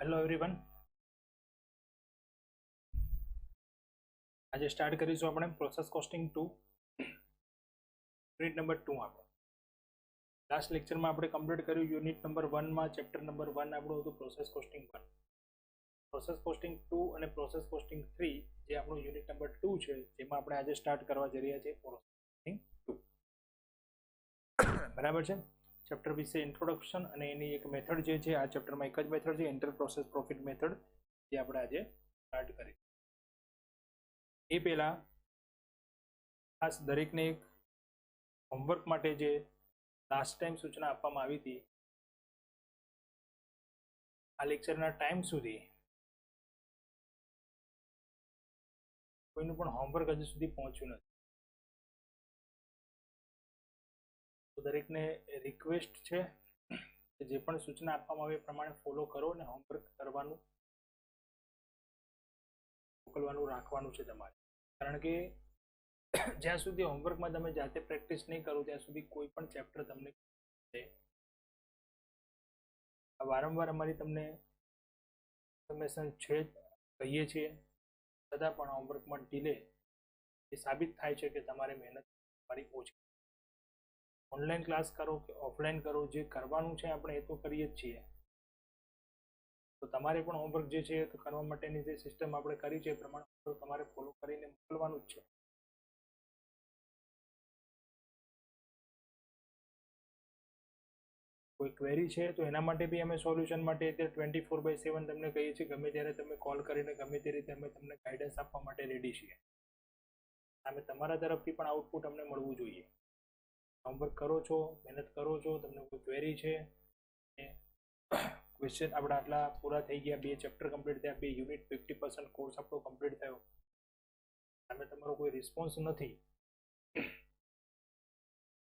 Hello everyone, આજે start કરીશું આપણે પ્રોસેસ કોસ્ટિંગ 2 યુનિટ નંબર 2 આપણો. લાસ્ટ લેક્ચરમાં આપણે કમ્પ્લીટ કર્યું યુનિટ નંબર 1 માં ચેપ્ટર નંબર 1 આપણું હતું પ્રોસેસ કોસ્ટિંગ 1. પ્રોસેસ કોસ્ટિંગ 2 અને પ્રોસેસ કોસ્ટિંગ 3 જે આપણું યુનિટ નંબર 2 છે, જેમાં આપણે આજે સ્ટાર્ટ કરવા જઈ રહ્યા છીએ પ્રોસેસ કોસ્ટિંગ 2. બરાબર છે. ચેપ્ટર વિશે ઇન્ટ્રોડક્શન અને એની એક મેથડ જે છે, આ ચેપ્ટરમાં એક જ મેથડ છે, ઇન્ટર પ્રોસેસ પ્રોફિટ મેથડ, જે આપણે આજે સ્ટાર્ટ કરી. એ પહેલા ખાસ દરેકને એક હોમવર્ક માટે જે લાસ્ટ ટાઈમ સૂચના આપવામાં આવી હતી, આ લેક્ચરના ટાઈમ સુધી કોઈનું પણ હોમવર્ક હજુ સુધી પહોંચ્યું નથી. તો દરેકને રિક્વેસ્ટ છે કે જે પણ સૂચના આપવામાં આવે એ પ્રમાણે ફોલો કરો અને હોમવર્ક કરવાનું મોકલવાનું રાખવાનું છે તમારે. કારણ કે જ્યાં સુધી હોમવર્કમાં તમે જાતે પ્રેક્ટિસ નહીં કરો ત્યાં સુધી કોઈ પણ ચેપ્ટર તમને વારંવાર અમારી તમને ઇન્ફોર્મેશન છે કહીએ છીએ, છતાં પણ હોમવર્કમાં ડીલે એ સાબિત થાય છે કે તમારે મહેનત તમારી ઓછી. ઓનલાઈન ક્લાસ કરો કે ઓફલાઈન કરો, જે કરવાનું છે આપણે એ તો કરીએ જ છીએ. તો તમારે પણ હોમવર્ક જે છે તો કરવા માટેની જે સિસ્ટમ આપણે કરી છે એ પ્રમાણે તમારે ફોલો કરીને મોકલવાનું જ છે. કોઈ ક્વેરી છે તો એના માટે બી અમે સોલ્યુશન માટે અત્યારે 24/7 તમને કહીએ છીએ. ગમે ત્યારે તમે કોલ કરીને ગમે તે રીતે અમે તમને ગાઈડન્સ આપવા માટે રેડી છીએ. સામે તમારા તરફથી પણ આઉટપુટ અમને મળવું જોઈએ. હોમવર્ક કરો છો, મહેનત કરો છો, તમને કોઈ ક્વેરી છે, ક્વેશ્ચન આપણા આટલા પૂરા થઈ ગયા, 2 ચેપ્ટર કમ્પ્લીટ થયા, 2 યુનિટ 50% કોર્સ આપણો કમ્પ્લીટ થયો, સામે તમારો કોઈ રિસ્પોન્સ નથી,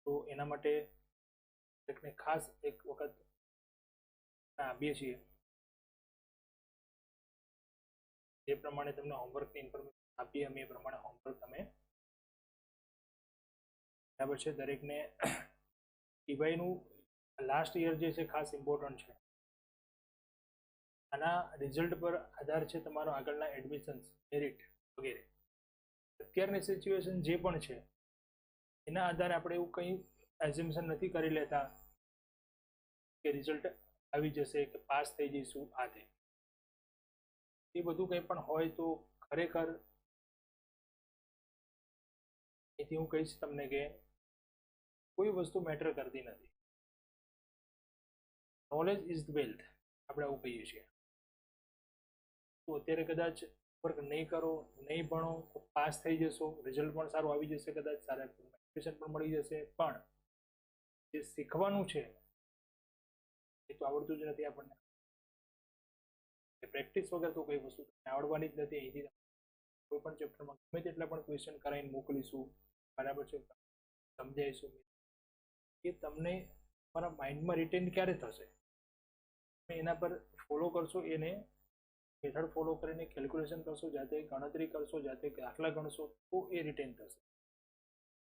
તો એના માટે એકને ખાસ એક વખત આપીએ છીએ જે પ્રમાણે તમને હોમવર્કની ઇન્ફોર્મેશન આપીએ અમે એ પ્રમાણે હોમવર્ક તમે બરાબર છે. દરેકને ટીવાયનું લાસ્ટ યર જે છે ખાસ ઇમ્પોર્ટન્ટ છે. આના રિઝલ્ટ પર આધાર છે તમારો આગળના એડમિશન્સ, મેરિટ વગેરે. અત્યારની સિચ્યુએશન જે પણ છે એના આધારે આપણે એવું કંઈ એઝમ્પશન નથી કરી લેતા કે રિઝલ્ટ આવી જશે કે પાસ થઈ જઈશું. આ તે એ બધું કંઈ પણ હોય તો ખરેખર એથી હું કહીશ તમને કે કોઈ વસ્તુ મેટર કરતી નથી. નોલેજ ઇઝ ધ વેલ્થ, આપણે આવું કહીએ છીએ. તો અત્યારે કદાચ વર્ક નહીં કરો, નહીં ભણો તો પાસ થઈ જશો, રિઝલ્ટ પણ સારું આવી જશે, કદાચ સારા એડમિશન પણ મળી જશે, પણ જે શીખવાનું છે એ તો આવડતું જ નથી આપણને. પ્રેક્ટિસ વગર તો કઈ વસ્તુ આવડવાની જ નથી. અહીંથી કોઈ પણ ચેપ્ટરમાં ગમે તેટલા પણ ક્વેશ્ચન કરાવીને મોકલીશું, બરાબર છે, સમજાવીશું, એ તમને તમારા માઇન્ડમાં રિટેન ક્યારે થશે? તમે એના પર ફોલો કરશો, એને મેથડ ફોલો કરીને કેલ્ક્યુલેશન કરશો, જાતે ગણતરી કરશો, જાતે દાખલા ગણશો, તો એ રિટેન થશે.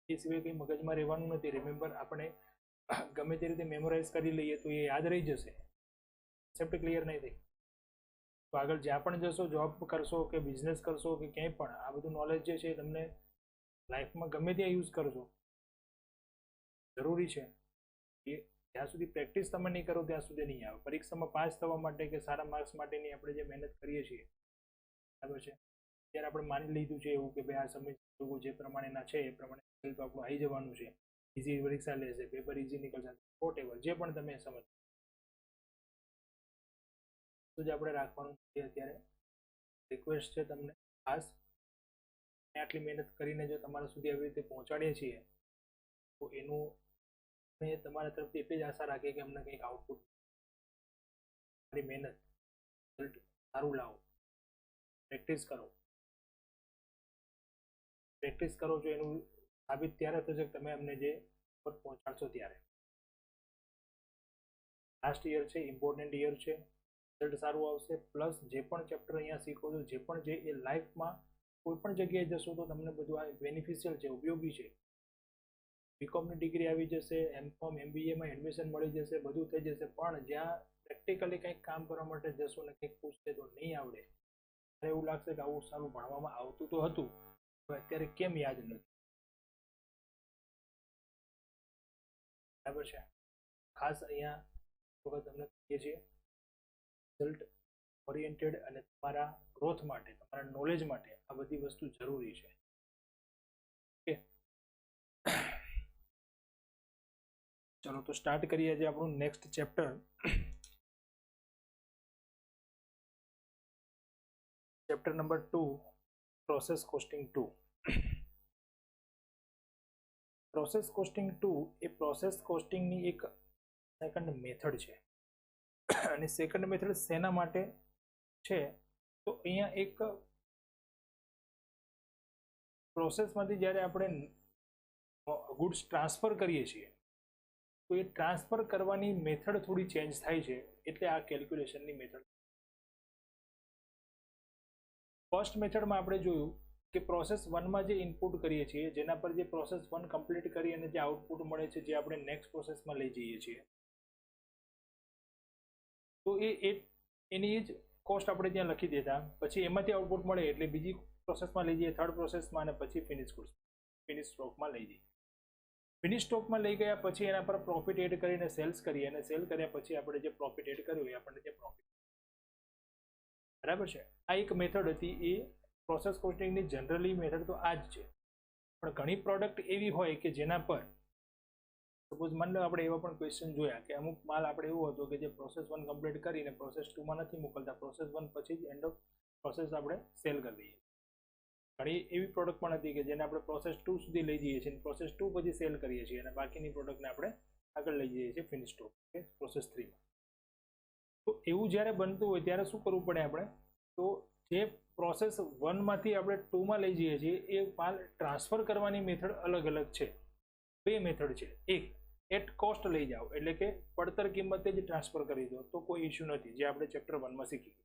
એ સિવાય કંઈ મગજમાં રહેવાનું નથી. રિમેમ્બર આપણે ગમે તે રીતે મેમોરાઇઝ કરી લઈએ તો એ યાદ રહી જશે, કન્સેપ્ટ ક્લિયર નહીં થઈ તો આગળ જ્યાં પણ જશો, જોબ કરશો કે બિઝનેસ કરશો કે ક્યાંય પણ, આ બધું નોલેજ જે છે તમને લાઈફમાં ગમે ત્યાં યુઝ કરશો, જરૂરી છે. એ જ્યાં સુધી પ્રેક્ટિસ તમે નહીં કરો ત્યાં સુધી નહીં આવે. પરીક્ષામાં પાસ થવા માટે કે સારા માર્ક્સ માટેની આપણે જે મહેનત કરીએ છીએ, બરાબર છે, ત્યારે આપણે માની લીધું છે એવું કે ભાઈ આ સમય લોકો જે પ્રમાણેના છે એ પ્રમાણે રિઝલ્ટ આપણું આવી જવાનું છે, ઇઝી પરીક્ષા લેશે, પેપર ઇઝી નીકળશે, વોટ એવર જે પણ તમે સમજ તો જ આપણે રાખવાનું છે. અત્યારે રિક્વેસ્ટ છે તમને ખાસ, આટલી મહેનત કરીને જો તમારા સુધી આવી રીતે પહોંચાડીએ છીએ તો એનું મેં તમારા તરફથી એટલી જ આશા રાખીએ કે અમને કંઈક આઉટપુટ, મારી મહેનત રિઝલ્ટ સારું લાવો. પ્રેક્ટિસ કરો, પ્રેક્ટિસ કરો છો એનું સાબિત ત્યારે થશે કે તમે અમને જે પર પહોંચાડશો ત્યારે. લાસ્ટ યર છે, ઇમ્પોર્ટન્ટ યર છે, રિઝલ્ટ સારું આવશે. પ્લસ જે પણ ચેપ્ટર અહીંયા શીખો છો, જે પણ જે એ લાઈફમાં કોઈ પણ જગ્યાએ જશો તો તમને બધું આ બેનિફિશિયલ છે, ઉપયોગી છે. બીકોમની ડિગ્રી આવી જશે, એમકોમ MBAમાં એડમિશન મળી જશે, બધું થઈ જશે, પણ જ્યાં પ્રેક્ટિકલી કંઈક કામ કરવા માટે જશો ને કંઈક પૂછશે તો નહીં આવડે, ત્યારે એવું લાગશે કે આવું સારું ભણવામાં આવતું તો હતું, તો અત્યારે કેમ યાદ નથી. બરાબર છે. ખાસ અહીંયા તમને કહીએ છીએ રિઝલ્ટ ઓરિએન્ટેડ અને તમારા ગ્રોથ માટે, તમારા નોલેજ માટે આ બધી વસ્તુ જરૂરી છે. ઓકે, ચલો તો સ્ટાર્ટ કરીએ આજે આપણું next chapter. Chapter number 2, process costing 2. Process costing 2 એ પ્રોસેસ કોસ્ટિંગની એક સેકન્ડ મેથડ છે. અને સેકન્ડ મેથડ શેના માટે છે? તો અહીંયા એક પ્રોસેસમાંથી જ્યારે આપણે ગુડ્સ ટ્રાન્સફર કરીએ છીએ તો એ ટ્રાન્સફર કરવાની મેથડ થોડી ચેન્જ થાય છે, એટલે આ કેલ્ક્યુલેશનની મેથડ. ફર્સ્ટ મેથડમાં આપણે જોયું કે પ્રોસેસ 1માં જે ઇનપુટ કરીએ છીએ, જેના પર જે પ્રોસેસ 1 કમ્પ્લીટ કરી અને જે આઉટપુટ મળે છે, જે આપણે નેક્સ્ટ પ્રોસેસમાં લઈ જઈએ છીએ, તો એની જ કોસ્ટ આપણે ત્યાં લખી દેતા. પછી એમાંથી આઉટપુટ મળે એટલે બીજી પ્રોસેસમાં લઈ જઈએ, થર્ડ પ્રોસેસમાં, અને પછી ફિનિશ સ્ટોકમાં લઈ જઈએ. ફિનિશ સ્ટોકમાં લઈ ગયા પછી એના પર પ્રોફિટ એડ કરીને સેલ્સ કરીએ, અને સેલ કર્યા પછી આપણે જે પ્રોફિટ એડ કર્યું એ આપણને જે પ્રોફિટ. બરાબર છે. આ એક મેથડ હતી. એ પ્રોસેસ કોસ્ટિંગની જનરલી મેથડ તો આ જ છે, પણ ઘણી પ્રોડક્ટ એવી હોય કે જેના પર સપોઝ માની લો આપણે એવા પણ ક્વેશ્ચન જોયા કે અમુક માલ આપણે એવું હતો કે જે પ્રોસેસ 1 કમ્પ્લીટ કરીને પ્રોસેસ 2માં નથી મોકલતા, પ્રોસેસ 1 પછી જ એન્ડ ઓફ પ્રોસેસ આપણે સેલ કરી દઈએ. ઘણી એવી પ્રોડક્ટ પણ હતી કે જેને આપણે પ્રોસેસ 2 સુધી લઈ જઈએ છીએ, પ્રોસેસ 2 પછી સેલ કરીએ છીએ, અને બાકીની પ્રોડક્ટને આપણે આગળ લઈ જઈએ છીએ ફિનિશ સ્ટોક કે પ્રોસેસ 3માં. તો એવું જ્યારે બનતું હોય ત્યારે શું કરવું પડે આપણે? તો જે પ્રોસેસ 1માંથી આપણે 2માં લઈ જઈએ છીએ એ માલ ટ્રાન્સફર કરવાની મેથડ અલગ અલગ છે. બે મેથડ છે. એક, એટ કોસ્ટ લઈ જાઓ, એટલે કે પડતર કિંમતે જ ટ્રાન્સફર કરી દો, તો કોઈ ઇશ્યુ નથી, જે આપણે ચેપ્ટર 1માં શીખી.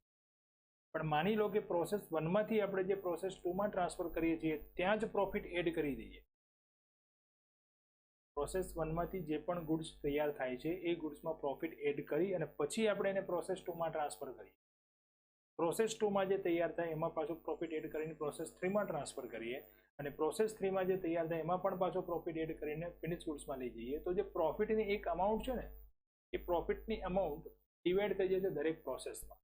પણ માની લો કે પ્રોસેસ 1માંથી આપણે જે પ્રોસેસ 2માં ટ્રાન્સફર કરીએ છીએ ત્યાં જ પ્રોફિટ એડ કરી દઈએ. પ્રોસેસ 1માંથી જે પણ ગુડ્સ તૈયાર થાય છે એ ગુડ્સમાં પ્રોફિટ એડ કરી અને પછી આપણે એને પ્રોસેસ 2માં ટ્રાન્સફર કરીએ. પ્રોસેસ 2માં જે તૈયાર થાય એમાં પાછું પ્રોફિટ એડ કરીને પ્રોસેસ 3માં ટ્રાન્સફર કરીએ, અને પ્રોસેસ 3માં જે તૈયાર થાય એમાં પણ પાછો પ્રોફિટ એડ કરીને ફિનિશ ગુડ્સમાં લઈ જઈએ. તો જે પ્રોફિટની એક અમાઉન્ટ છે ને, એ પ્રોફિટની અમાઉન્ટ ડિવાઈડ થઈ જાય છે દરેક પ્રોસેસમાં.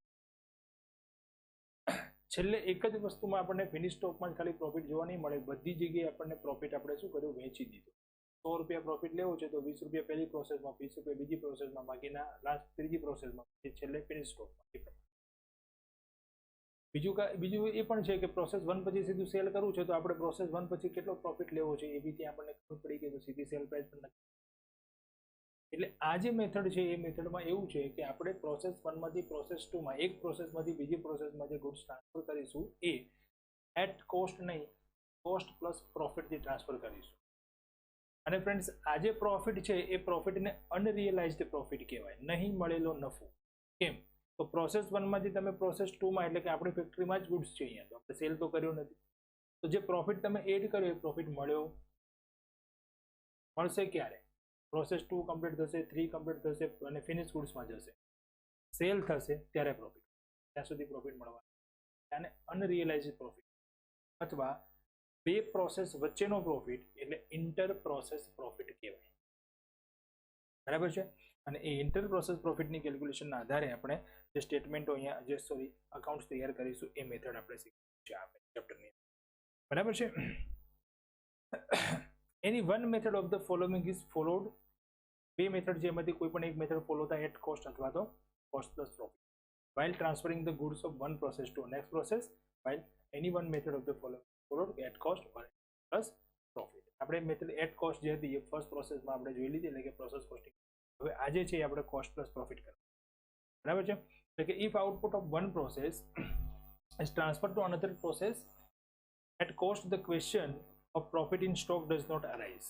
છેલ્લે એક જ વસ્તુમાં આપણને ફિનિશ સ્ટોકમાં જ ખાલી પ્રોફિટ જોવા નહીં મળે, બધી જગ્યાએ આપણને પ્રોફિટ આપણે શું કર્યું? વેચી દીધું. 100 રૂપિયા પ્રોફિટ લેવો છે તો 20 રૂપિયા પહેલી પ્રોસેસમાં, 20 રૂપિયા બીજી પ્રોસેસમાં, બાકીના લાસ્ટ ત્રીજી પ્રોસેસમાં, છેલ્લે ફિનિશ સ્ટોકમાં. બીજું એ પણ છે કે પ્રોસેસ 1 પછી સીધું સેલ કરવું છે તો આપણે પ્રોસેસ 1 પછી કેટલો પ્રોફિટ લેવો છે એ બી ત્યાં આપણને ખબર પડી ગઈ, તો સીધી સેલ પ્રાઇસ પણ નથી. એટલે આ જે મેથડ છે એ મેથડમાં એવું છે કે આપણે પ્રોસેસ 1માંથી પ્રોસેસ 2માં, એક પ્રોસેસમાંથી બીજી પ્રોસેસમાં જે ગુડ્સ ટ્રાન્સફર કરીશું એ એટ કોસ્ટ નહીં, કોસ્ટ પ્લસ પ્રોફિટથી ટ્રાન્સફર કરીશું. અને ફ્રેન્ડ્સ, આ જે પ્રોફિટ છે એ પ્રોફિટને અનરિયલાઇઝડ પ્રોફિટ કહેવાય, નહીં મળેલો નફો. કેમ? તો પ્રોસેસ 1માંથી તમે પ્રોસેસ 2માં, એટલે કે આપણી ફેક્ટરીમાં જ ગુડ્સ છે, અહીંયા તો આપણે સેલ તો કર્યો નથી, તો જે પ્રોફિટ તમે એડ કર્યો એ પ્રોફિટ મળશે ક્યારે? પ્રોસેસ 2 કમ્પ્લીટ થશે, 3 કમ્પ્લીટ થશે અને ફિનિશ ગુડ્સમાં જશે, સેલ થશે ત્યારે પ્રોફિટ. ત્યાં સુધી પ્રોફિટ મળવાનું, આને અનરિયલાઇઝડ પ્રોફિટ અથવા બે પ્રોસેસ વચ્ચેનો પ્રોફિટ એટલે ઇન્ટર પ્રોસેસ પ્રોફિટ કહેવાય. બરાબર છે. અને એ ઇન્ટર પ્રોસેસ પ્રોફિટની કેલ્ક્યુલેશનના આધારે આપણે જે સ્ટેટમેન્ટો અહીંયા અકાઉન્ટ્સ તૈયાર કરીશું એ મેથડ આપણે શીખીશું છે આ ચેપ્ટરની. બરાબર છે. Any one method of the following is followed. બે મેથડ છે એમાંથી કોઈ પણ એક મેથડ ફોલો થાય એટ કોસ્ટ અથવા તો cost plus profit while transferring the goods of one process to next process, while any one method of the following followed at cost or plus profit. આપણે method at cost જે હતી એ first પ્રોસેસમાં આપણે જોઈ લીધી, એટલે કે પ્રોસેસ કોસ્ટિંગ. હવે આજે છે આપણે કોસ્ટ પ્લસ પ્રોફિટ કરવાનું. બરાબર છે. એટલે કે if output of one process is transferred to another process at cost, the question of profit in stock does not arise.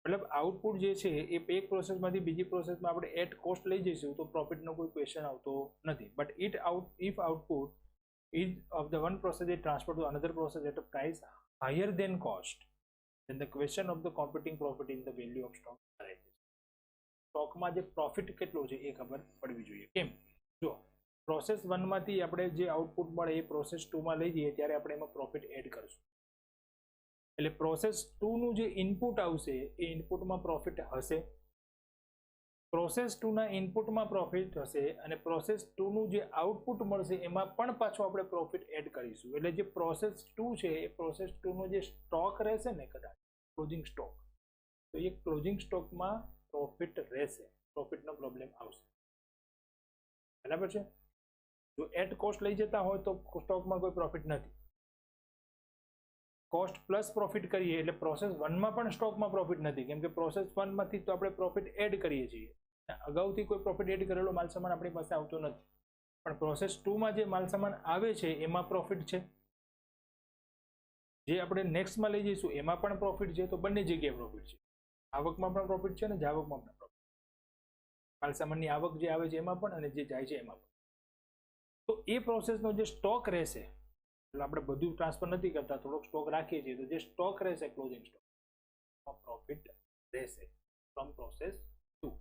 મતલબ આઉટપુટ જે છે એ એક પ્રોસેસમાંથી બીજી પ્રોસેસમાં આપણે એટ કોસ્ટ લઈ જઈશું તો પ્રોફિટનો કોઈ ક્વેશ્ચન આવતો નથી. But if output is of the one process is transfer to another process at a price higher than cost, then the question of the computing profit in the value of stock arises. સ્ટોકમાં જે profit કેટલો છે એ ખબર પડવી જોઈએ. કેમ? જો process 1 માંથી આપણે જે આઉટપુટ મળે એ પ્રોસેસ 2 માં લઈ જઈએ ત્યારે આપણે એમાં પ્રોફિટ એડ કરશું. એટલે પ્રોસેસ 2 નું જે ઇનપુટ આવશે એ ઇનપુટમાં પ્રોફિટ હશે. પ્રોસેસ 2 ના ઇનપુટમાં પ્રોફિટ હશે અને પ્રોસેસ 2 નું જે આઉટપુટ મળશે એમાં પણ પાછો આપણે પ્રોફિટ એડ કરીશું. એટલે જે પ્રોસેસ 2 છે એ પ્રોસેસ 2 નો જે સ્ટોક રહેશે ને, કદાચ ક્લોઝિંગ સ્ટોક, તો એ ક્લોઝિંગ સ્ટોકમાં પ્રોફિટ રહેશે, પ્રોફિટનો પ્રોબ્લેમ આવશે. બરાબર છે? જો એટ કોસ્ટ લઈ જતા હોય તો સ્ટોકમાં કોઈ પ્રોફિટ નથી. કોસ્ટ પ્લસ પ્રોફિટ કરીએ એટલે પ્રોસેસ 1 માં પણ સ્ટોકમાં પ્રોફિટ નથી, કેમ કે પ્રોસેસ 1 માંથી તો આપણે પ્રોફિટ એડ કરીએ છીએ. અગાઉથી કોઈ પ્રોફિટ એડ કરેલો માલસામાન આપણી પાસે આવતો નથી, પણ પ્રોસેસ 2 માં જે માલસામાન આવે છે એમાં પ્રોફિટ છે. જે આપણે નેક્સ્ટમાં લઈ જઈશું એમાં પણ પ્રોફિટ છે. તો બંને જગ્યાએ પ્રોફિટ છે. આવકમાં પણ પ્રોફિટ છે અને જાવકમાં પણ પ્રોફિટ. માલસામાનની આવક જે આવે છે એમાં પણ અને જે જાય છે એમાં પણ. તો એ પ્રોસેસનો જે સ્ટોક રહેશે, એટલે આપણે બધું ટ્રાન્સફર નથી કરતા, થોડોક સ્ટોક રાખીએ છીએ, તો જે સ્ટોક રહેશે ક્લોઝિંગ સ્ટોક પ્રોફિટ રહેશે ફ્રોમ પ્રોસેસ 2.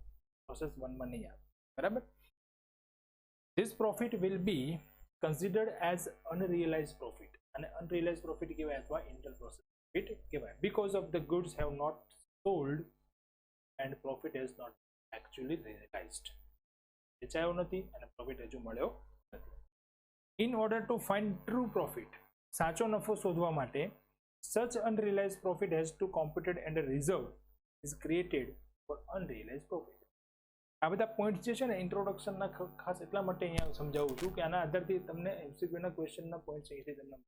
પ્રોસેસ 1 માં નહીં આવે. બરાબર? This profit will be considered as unrealised profit, અને અનરિયલાઇઝ પ્રોફિટ કહેવાય અથવા ઇન્ટર પ્રોસેસ પ્રોફિટ કહેવાય, because of the goods have not sold and profit has not actually realized. વેચાયો નથી અને પ્રોફિટ હજુ મળ્યો નથી. In order to find true profit, સાચો નફો શોધવા માટે, such unrealized profit has to computed and a reserve is created for unrealized profit. આ બધા પોઈન્ટ જે છે ને ઇન્ટ્રોડક્શનના ખાસ એટલા માટે અહીંયા સમજાવું છું કે આના આધારથી તમને એમસીક્યુના ક્વેશ્ચનના પોઈન્ટ્સ અહીંથી તમને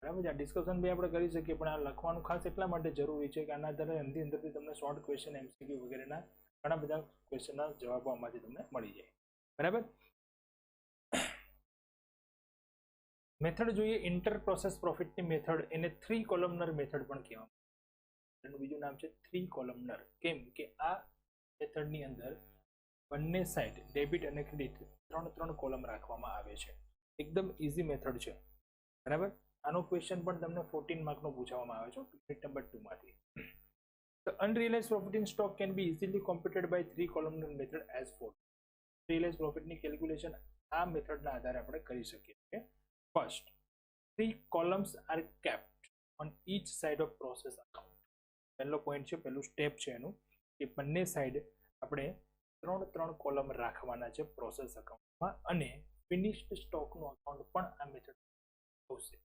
બરાબર છે. આ ડિસ્કશન બી આપણે કરી શકીએ, પણ આ લખવાનું ખાસ એટલા માટે જરૂરી છે કે આના આધારે અંદરથી તમને શોર્ટ ક્વેશ્ચન, એમસીક્યુ વગેરેના ઘણા બધા ક્વેશ્ચનના જવાબો આમાંથી તમને મળી જાય. બરાબર? મેથડ જોઈએ. ઇન્ટર પ્રોસેસ પ્રોફિટની મેથડ, એને 3 કોલમનર મેથડ પણ કહેવામાં આવે. એનું બીજું નામ છે 3 કોલમનર. કેમ કે આ મેથડની અંદર બંને સાઈડ ડેબિટ અને ક્રેડિટ 3 કોલમ રાખવામાં આવે છે. એકદમ ઇઝી મેથડ છે. બરાબર? આનો ક્વેશ્ચન પણ તમને 14 માર્કનો પૂછવામાં આવે છે યુનિટ નંબર 2 માંથી. The unrealized profit in stock can be easily computed by 3 columnar method as follows. Realized profit ની કેલ્ક્યુલેશન આ મેથડના આધારે આપણે કરી શકીએ છીએ. First, 3 columns are kept on each side of process account. પહેલો પોઈન્ટ છે, પહેલું સ્ટેપ છે એનું, કે બંને સાઈડ આપણે 3 કોલમ રાખવાના છે પ્રોસેસ અકાઉન્ટમાં, અને ફિનિશ્ડ સ્ટોકનું અકાઉન્ટ પણ આ મેથડ આવશે.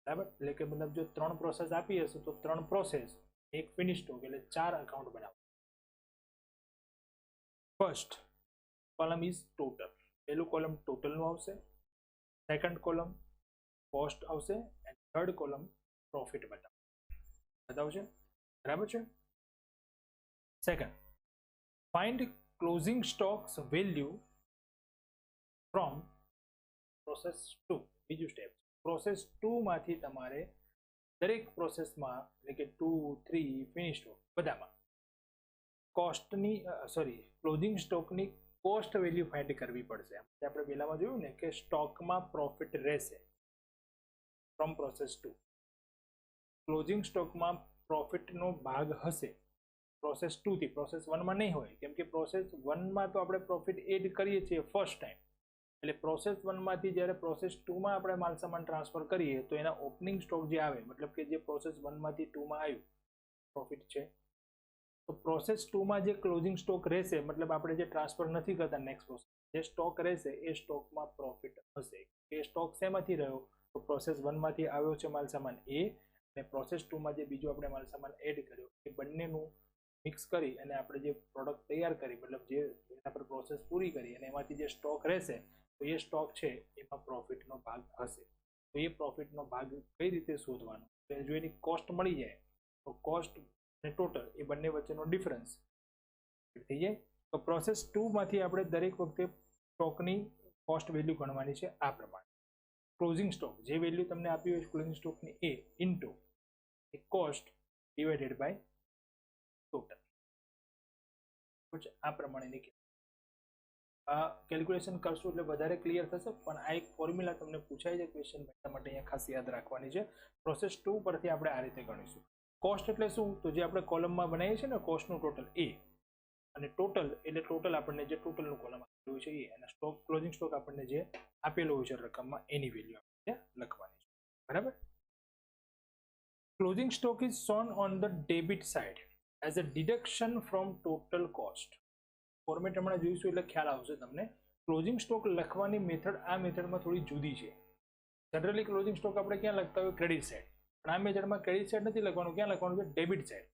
બરાબર? એટલે કે મતલબ જો 3 પ્રોસેસ આપી હશે તો 3 પ્રોસેસ, એક ફિનિશ સ્ટોક, એટલે 4 અકાઉન્ટ બનાવો. First column is total. પહેલું કોલમ ટોટલનું આવશે, સેકન્ડ કોલમ કોસ્ટ આવશે, એન્ડ થર્ડ કોલમ પ્રોફિટ બતાવશે. બરાબર છે? Second, find closing stocks value from process 2. બીજું સ્ટેપ, પ્રોસેસ 2 માંથી તમારે દરેક પ્રોસેસમાં, એટલે કે 2, 3 ફિનિશ સ્ટોક બધામાં કોસ્ટની ક્લોઝિંગ સ્ટોકની કોસ્ટ વેલ્યુ ફાઇન્ડ કરવી પડશે. આપણે પહેલામાં જોયું ને કે સ્ટોકમાં પ્રોફિટ રહેશે ફ્રોમ પ્રોસેસ 2. ક્લોઝિંગ સ્ટોકમાં પ્રોફિટનો ભાગ હશે પ્રોસેસ 2 થી, પ્રોસેસ 1 માં નહીં હોય, કેમ કે પ્રોસેસ 1 માં તો આપણે પ્રોફિટ એડ કરીએ છીએ ફર્સ્ટ ટાઈમ. એટલે પ્રોસેસ 1 માંથી જ્યારે પ્રોસેસ 2 માં આપણે માલસામાન ટ્રાન્સફર કરીએ તો એના ઓપનિંગ સ્ટોક જે આવે, મતલબ કે જે પ્રોસેસ 1 માંથી 2 માં આવ્યું પ્રોફિટ છે, તો પ્રોસેસ 2 માં જે ક્લોઝિંગ સ્ટોક રહેશે, મતલબ આપણે જે ટ્રાન્સફર નથી કરતા નેક્સ્ટ પ્રોસેસ, જે સ્ટોક રહેશે એ સ્ટોકમાં પ્રોફિટ હશે. એ સ્ટોક શેમાંથી રહ્યો? તો પ્રોસેસ 1 માંથી આવ્યો છે માલસામાન એ, અને પ્રોસેસ 2 માં જે બીજો આપણે માલસામાન એડ કર્યો, એ બંનેનું મિક્સ કરી અને આપણે જે પ્રોડક્ટ તૈયાર કરી, મતલબ જે આપણે પ્રોસેસ પૂરી કરી, અને એમાંથી જે સ્ટોક રહેશે તો એ સ્ટોક છે એમાં પ્રોફિટનો ભાગ હશે. તો એ પ્રોફિટનો ભાગ કઈ રીતે શોધવાનો? જો એની કોસ્ટ મળી જાય તો કોસ્ટ અને ટોટલ એ બંને વચ્ચેનો ડિફરન્સ થઈ જાય. તો પ્રોસેસ 2 માંથી આપણે દરેક વખતે સ્ટોકની કોસ્ટ વેલ્યુ ગણવાની છે આ પ્રમાણે. ક્લોઝિંગ સ્ટોક જે વેલ્યુ તમને આપી હોય ક્લોઝિંગ સ્ટોકની એ ઇન્ટુ એ કોસ્ટ ડિવાઇડેડ બાય ટોટલ. આ પ્રમાણેની કેલ્ક્યુલેશન કરશું એટલે વધારે ક્લિયર થશે, પણ આ એક ફોર્મ્યુલા તમને પૂછાય છે ક્વેશ્ચન, એટલા માટે અહીંયા ખાસ યાદ રાખવાની છે. પ્રોસેસ 2 પરથી આપણે આ રીતે ગણીશું. કોસ્ટ એટલે શું? તો જે આપણે કોલમમાં બનાવીએ છીએ ને કોસ્ટનું ટોટલ, એ અને ટોટલ એટલે ટોટલ આપણને જે ટોટલનું કોલમ આપેલું છે એ, અને સ્ટોક ક્લોઝિંગ સ્ટોક આપણને જે આપેલો હોય છે રકમમાં એની વેલ્યુ આપણે લખવાની છે. બરાબર. Closing stock is shown on the debit side as a deduction from total cost. Format હમણાં જોઈશું એટલે ખ્યાલ આવશે તમને. ક્લોઝિંગ સ્ટોક લખવાની મેથડ આ મેથડમાં થોડી જુદી છે. જનરલી ક્લોઝિંગ સ્ટોક આપણે ક્યાં લખતા હોય? Credit side. પણ આ મેથડમાં ક્રેડિટ સાઇડ નથી લખવાનું. ક્યાં લખવાનું છે? Debit side.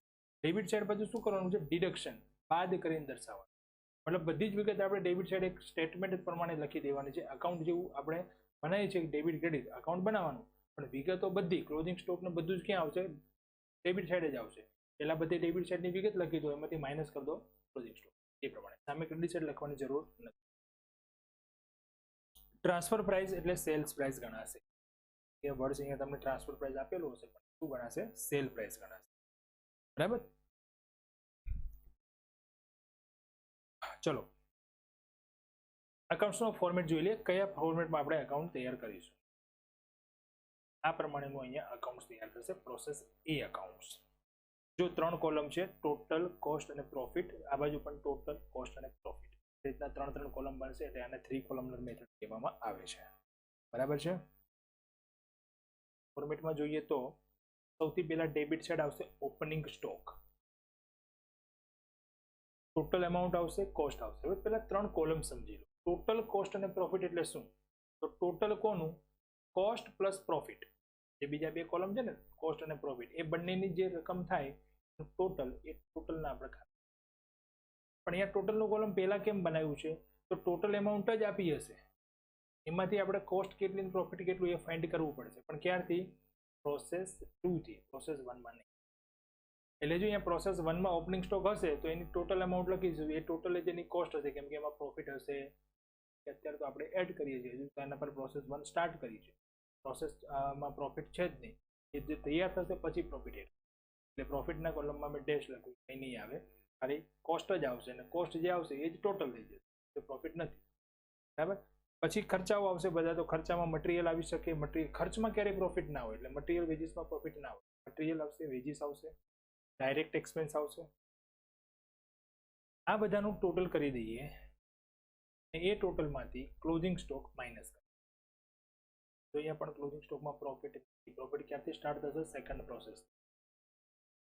ડેબિટ સાઇડ પછી શું કરવાનું છે? ડિડક્શન, બાદ કરીને દર્શાવવાનું. મતલબ બધી જ વિગત આપણે ડેબિટ સાઇડ એક સ્ટેટમેન્ટ પ્રમાણે લખી દેવાની છે. અકાઉન્ટ જેવું આપણે બનાવીએ છીએ ડેબિટ ક્રેડિટ અકાઉન્ટ બનાવવાનું, પણ વિગતો બધી ક્લોઝિંગ સ્ટોક ને બધું જ ક્યાં આવશે? ડેબિટ સાઇડ જ આવશે. પહેલા બધી ડેબિટ સાઇડની વિગત લખી દો, એમાંથી માઇનસ કરી દો ક્લોઝિંગ સ્ટોક. એ પ્રમાણે સામે ક્રેડિટ સાઇડ લખવાની જરૂર નથી. ટ્રાન્સફર પ્રાઇસ એટલે સેલ્સ પ્રાઇસ ગણાશે. એ વર્ડ્સ અહીંયા તમને ટ્રાન્સફર પ્રાઇસ આપેલું હશે, પણ શું ગણાશે? સેલ પ્રાઇસ ગણાશે. બરાબર. ચલો અકાઉન્ટ્સનો ફોર્મેટ જોઈ લઈએ. કયા ફોર્મેટમાં આપણે અકાઉન્ટ તૈયાર કરીશું? આ પ્રમાણેનું અહીંયા અકાઉન્ટ તૈયાર થશે. પ્રોસેસ એ અકાઉન્ટ્સ. જો 3 કોલમ છે, ટોટલ, કોસ્ટ અને પ્રોફિટ. આ બાજુ પણ ટોટલ, કોસ્ટ અને પ્રોફિટ. એ રીતના 3 કોલમ બનશે, એટલે આને 3 કોલમનર મેથડ કહેવામાં આવે છે. બરાબર છે. ફોર્મેટમાં જોઈએ તો સૌથી પહેલા ડેબિટ સાઇડ આવશે ઓપનિંગ સ્ટોક, ટોટલ એમાઉન્ટ આવશે, કોસ્ટ આવશે. હવે પહેલા 3 કોલમ સમજી લો. ટોટલ, કોસ્ટ અને પ્રોફિટ એટલે શું? તો ટોટલ કોનું? Cost plus profit. જે બીજા 2 કોલમ છે ને, કોસ્ટ અને પ્રોફિટ, એ બંનેની જે રકમ થાય ટોટલ, એ ટોટલના આપણે ખાતા. પણ અહીંયા ટોટલનું કોલમ પહેલા કેમ બનાવ્યું છે? તો ટોટલ એમાઉન્ટ જ આપી હશે, એમાંથી આપણે કોસ્ટ કેટલી પ્રોફિટ કેટલું એ ફાઇન્ડ કરવું પડશે. પણ ક્યારથી? પ્રોસેસ 2 થી, પ્રોસેસ 1 માં નહીં. એટલે જો અહીંયા પ્રોસેસ 1 માં ઓપનિંગ સ્ટોક હશે તો એની ટોટલ એમાઉન્ટ લખીશું. એ ટોટલ જેની કોસ્ટ હશે, કેમ કે એમાં પ્રોફિટ હશે. અત્યારે તો આપણે એડ કરીએ છીએ, એના પર પ્રોસેસ 1 સ્ટાર્ટ કરી છે. પ્રોસેસમાં પ્રોફિટ છે જ નહીં. એ જે તૈયાર થશે પછી પ્રોફિટ એડ, એટલે પ્રોફિટના કોલમમાં મેં ડેશ લખ્યું, કંઈ નહીં આવે, ખાલી કોસ્ટ જ આવશે. અને કોસ્ટ જે આવશે એ જ ટોટલ થઈ જશે, તો પ્રોફિટ નથી. બરાબર. પછી ખર્ચાઓ આવશે બધા. તો ખર્ચામાં મટીરિયલ આવી શકે. મટીરિયલ ખર્ચમાં ક્યારેય પ્રોફિટ ના હોય, એટલે મટીરિયલ વેજીસમાં પ્રોફિટ ના હોય. મટીરિયલ આવશે, વેજીસ આવશે, ડાયરેક્ટ એક્સપેન્સ આવશે. આ બધાનું ટોટલ કરી દઈએ, એ ટોટલમાંથી ક્લોઝિંગ સ્ટોક માઇનસ કરીએ. તો અહીંયા પણ ક્લોઝિંગ સ્ટોકમાં પ્રોફિટ ક્યારથી સ્ટાર્ટ થશે? સેકન્ડ પ્રોસેસ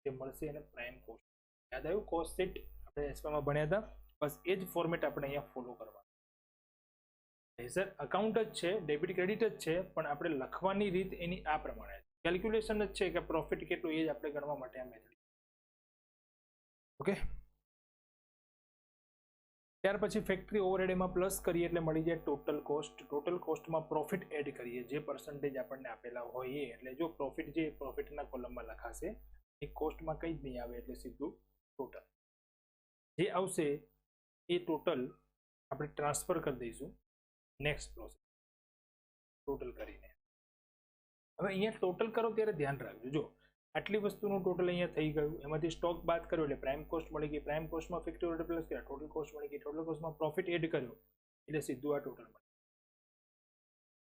જે મળશે એને પ્રાઇમ કોસ્ટ. યાદ આવ્યું? કોસ્ટ શીટ આપણે એસમાં ભણ્યા હતા. બસ એ જ ફોર્મેટ આપણે અહીંયા ફોલો કરવાનું. લેઝર અકાઉન્ટ જ છે, ડેબિટ ક્રેડિટ જ છે, પણ આપણે લખવાની રીત એની આ પ્રમાણે કેલ્ક્યુલેશન જ છે કે પ્રોફિટ કેટલું એ જ આપણે ગણવા માટે આ મેથડ. ઓકે. ત્યાર પછી ફેક્ટરી ઓવરહેડ એમાં પ્લસ કરીએ એટલે મળી જાય ટોટલ કોસ્ટ. ટોટલ કોસ્ટમાં પ્રોફિટ એડ કરીએ, જે પર્સન્ટેજ આપણને આપેલા હોય એ. એટલે જો પ્રોફિટ જે પ્રોફિટના કોલમમાં લખાશે એ કોસ્ટમાં કંઈ જ નહીં આવે, એટલે સીધું ટોટલ જે આવશે એ ટોટલ આપણે ટ્રાન્સફર કરી દઈશું નેક્સ્ટ પ્રોસેસ ટોટલ કરીને. હવે અહીંયા ટોટલ કરો ત્યારે ધ્યાન રાખજો. જો આટલી વસ્તુનું ટોટલ અહીંયા થઈ ગયું, એમાંથી સ્ટોક બાદ કર્યો એટલે પ્રાઇમ કોસ્ટ મળી ગઈ. પ્રાઇમ કોસ્ટમાં ફેક્ટરી ઓવરહેડ પ્લસ કર્યા, ટોટલ કોસ્ટ મળી ગઈ. ટોટલ કોસ્ટમાં પ્રોફિટ એડ કર્યો એટલે સીધું આ ટોટલ મળી.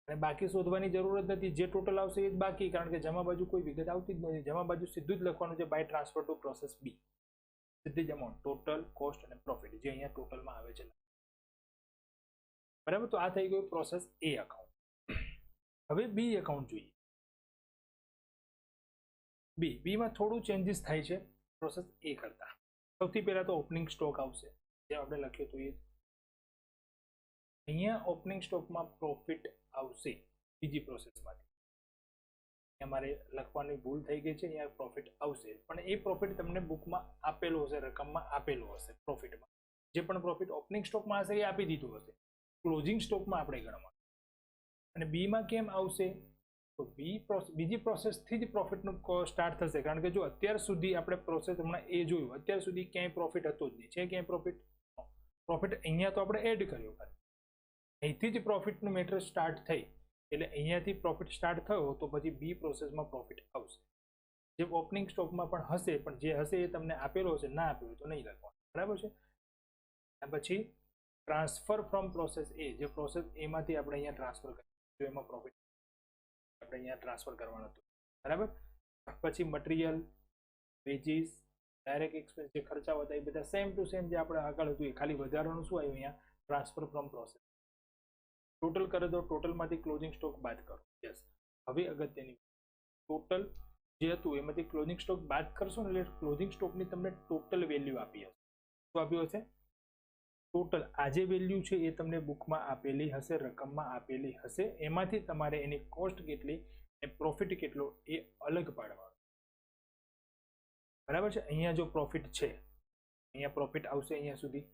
અને બાકી શોધવાની જરૂર જ નથી. જે ટોટલ આવશે એ જ બાકી, કારણ કે જમા બાજુ કોઈ વિગત આવતી જ નથી. જમા બાજુ સીધું જ લખવાનું છે બાય ટ્રાન્સફર ટુ પ્રોસેસ બી. સીધી જ અમાઉન્ટ ટોટલ, કોસ્ટ અને પ્રોફિટ જે અહીંયા ટોટલમાં આવે છે. બરાબર. તો આ થઈ ગયું પ્રોસેસ એ અકાઉન્ટ. હવે બી અકાઉન્ટ જોઈએ. બીમાં થોડું ચેન્જીસ થાય છે પ્રોસેસ એ કરતા. સૌથી પહેલા તો ઓપનિંગ સ્ટોક આવશે, જે આપણે લખ્યું હતું એ. અહીંયા ઓપનિંગ સ્ટોકમાં પ્રોફિટ આવશે બીજી પ્રોસેસમાંથી. અમારે લખવાની ભૂલ થઈ ગઈ છે. અહીંયા પ્રોફિટ આવશે, પણ એ પ્રોફિટ તમને બુકમાં આપેલો હશે, રકમમાં આપેલો હશે. પ્રોફિટમાં જે પણ પ્રોફિટ ઓપનિંગ સ્ટોકમાં હશે એ આપી દીધું હશે. ક્લોઝિંગ સ્ટોકમાં આપણે ગણવાનું. અને બીમાં કેમ આવશે? તો બીજી પ્રોસેસથી જ પ્રોફિટનું સ્ટાર્ટ થશે, કારણ કે જો અત્યાર સુધી આપણે પ્રોસેસ હમણાં એ જોયું, અત્યાર સુધી ક્યાંય પ્રોફિટ હતો જ નહીં. છે ક્યાંય પ્રોફિટ અહીંયા તો આપણે એડ કર્યો. અહીંથી જ પ્રોફિટનું મેટર સ્ટાર્ટ થઈ, એટલે અહીંયાથી પ્રોફિટ સ્ટાર્ટ થયો તો પછી બી પ્રોસેસમાં પ્રોફિટ આવશે. જે ઓપનિંગ સ્ટોકમાં પણ હશે, પણ જે હશે એ તમને આપેલો હશે, ના આપેલું તો નહીં લખવાનું. બરાબર છે. પછી ટ્રાન્સફર ફ્રોમ પ્રોસેસ એ, જે પ્રોસેસ એમાંથી આપણે અહીંયા ટ્રાન્સફર કરીએ, એમાં પ્રોફિટ આપણે અહીંયા ટ્રાન્સફર કરવાનું હતું. બરાબર. પછી મટીરિયલ, વેજીસ, ડાયરેક્ટ એક્સપેન્સ જે ખર્ચાઓ હતા એ બધા સેમ ટુ સેમ જે આપણે આગળ હતું એ ખાલી વધારાનું શું આવ્યું અહીંયા ટ્રાન્સફર ફ્રોમ પ્રોસેસ ટોટલ કરે તો ટોટલમાંથી ક્લોઝિંગ સ્ટોક બાદ કરો યસ હવે અગત્યની ટોટલ જે હતું એમાંથી ક્લોઝિંગ સ્ટોક બાદ કરશો ને એટલે ક્લોઝિંગ સ્ટોકની તમને ટોટલ વેલ્યુ આપી હશે શું આપ્યું હશે ટોટલ આ જે વેલ્યુ છે એ તમને બુકમાં આપેલી હશે રકમમાં આપેલી હશે એમાંથી તમારે એની કોસ્ટ કેટલી અને પ્રોફિટ કેટલો એ અલગ પાડવાનો બરાબર છે અહીંયા જો પ્રોફિટ છે અહીંયા પ્રોફિટ આવશે અહીંયા સુધી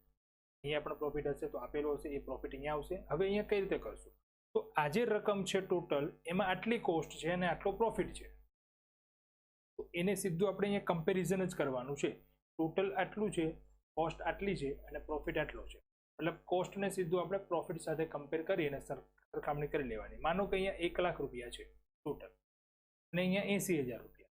અહીંયા પણ પ્રોફિટ હશે તો આપેલો હશે એ પ્રોફિટ અહીંયા આવશે હવે અહીંયા કઈ રીતે કરશું તો આ જે રકમ છે ટોટલ એમાં આટલી કોસ્ટ છે અને આટલો પ્રોફિટ છે તો એને સીધું આપણે અહીંયા કમ્પેરિઝન જ કરવાનું છે ટોટલ આટલું છે કોસ્ટ આટલી છે અને પ્રોફિટ આટલો છે મતલબ કોસ્ટને સીધું આપણે પ્રોફિટ સાથે કમ્પેર કરી અને સરખામણી કરી લેવાની માનો કે અહીંયા 1 લાખ રૂપિયા છે ટોટલ અને અહીંયા 80,000 રૂપિયા